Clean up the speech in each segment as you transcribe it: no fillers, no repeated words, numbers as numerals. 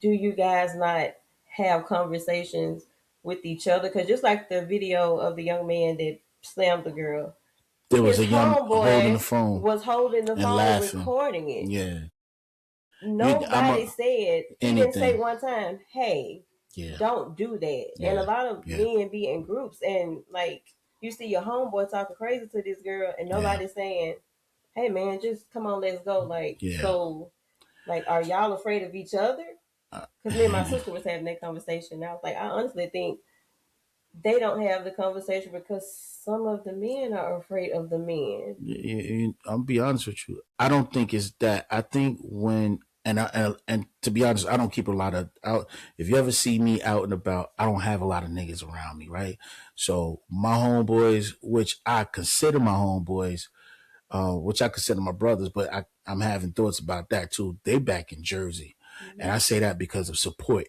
do you guys not have conversations with each other? Because just like the video of the young man that slammed the girl, There was his a young holding the homeboy phone was holding the and phone laughing. recording it. Yeah, I'm Nobody a said, he didn't say anything. one time, hey, Yeah, don't do that. And a yeah, lot of yeah, men be in groups and like you see your homeboy talking crazy to this girl and yeah, nobody's saying, hey man, just come on, let's go. Like, yeah. so, like, are y'all afraid of each other? Uh, Because me and my sister was having that conversation. And I was like, I honestly think they don't have the conversation because some of the men are afraid of the men. I'll be honest with you. I don't think it's that. I think when and to be honest, I don't keep a lot of out. If you ever see me out and about, I don't have a lot of niggas around me, right? So my homeboys, which I consider my homeboys, which I consider my brothers, but I'm having thoughts about that too. They back in Jersey, and Mm-hmm. I say that because of support,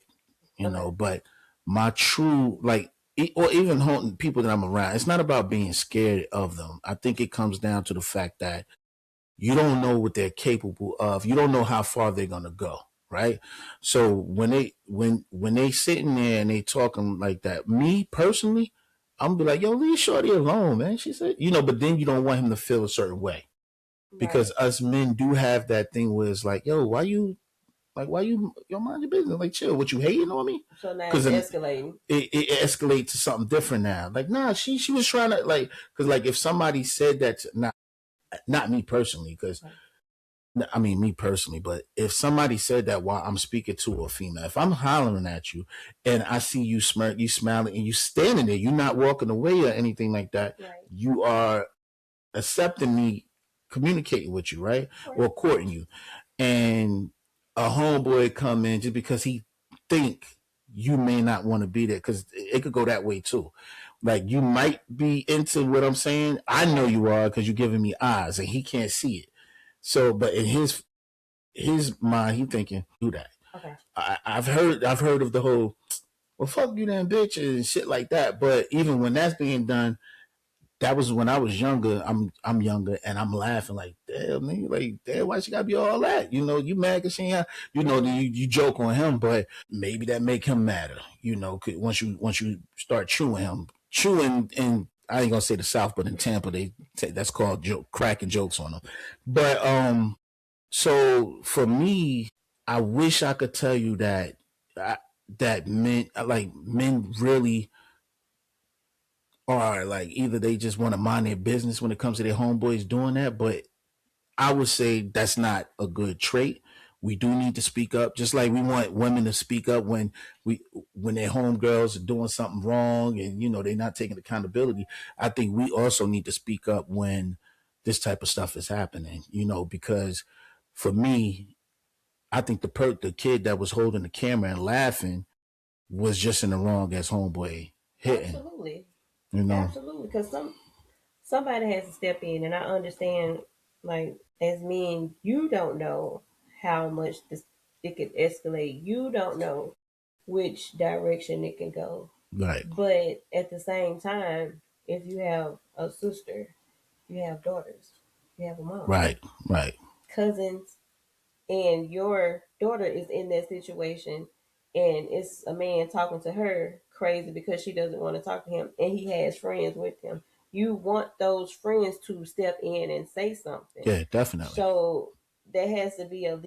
Okay. But my true or even people that I'm around, it's not about being scared of them. I think it comes down to the fact that you don't know what they're capable of. You don't know how far they're gonna go, right? So when they sitting there and they talking like that, me personally, I'm gonna be like, yo, leave Shorty alone, man. She said, but then you don't want him to feel a certain way because Right. us men do have that thing where it's like, yo, why you mind your business? Like, chill. What, you hating on me? So now Because it's it, escalating. it escalates to something different now. Like, nah, she was trying to because if somebody said that, not me personally, because Right. I mean me personally, but if somebody said that while I'm speaking to a female, if I'm hollering at you and I see you smirk, you smiling, and you standing there, you're not walking away or anything like that, Right. you are accepting me communicating with you, right? Right. Or courting you. And a homeboy come in just because he think you may not want to be there, because it could go that way too. Like, you might be into what I'm saying. I know Right. you are because you're giving me eyes and he can't see it. So, but in his mind, he thinking do that. Okay. I've heard of the whole, well, fuck you then, bitch, and shit like that. But even when that's being done, that was when I was younger. I'm younger, and I'm laughing like, damn, nigga, like, damn, why she gotta be all that? You mad because she ain't, Mm-hmm. you joke on him, but maybe that make him madder. Once you start chewing, and I ain't gonna say the South, but in Tampa, that's called cracking jokes on them. But so for me, I wish I could tell you that that men really are like, either they just want to mind their business when it comes to their homeboys doing that, but I would say that's not a good trait. We do need to speak up, just like we want women to speak up we when their homegirls are doing something wrong and they're not taking accountability. I think we also need to speak up when this type of stuff is happening. Because for me, I think the kid that was holding the camera and laughing was just in the wrong as homeboy hitting. Absolutely. You know, Absolutely. Because somebody has to step in, and I understand. Like, as men, you don't know how much this it could escalate. You don't know which direction it can go. right, But at the same time, if you have a sister, you have daughters, you have a mom, right, right, cousins, and your daughter is in that situation, and it's a man talking to her crazy because she doesn't want to talk to him, and he has friends with him. You want those friends to step in and say something. yeah, definitely. So there has to be a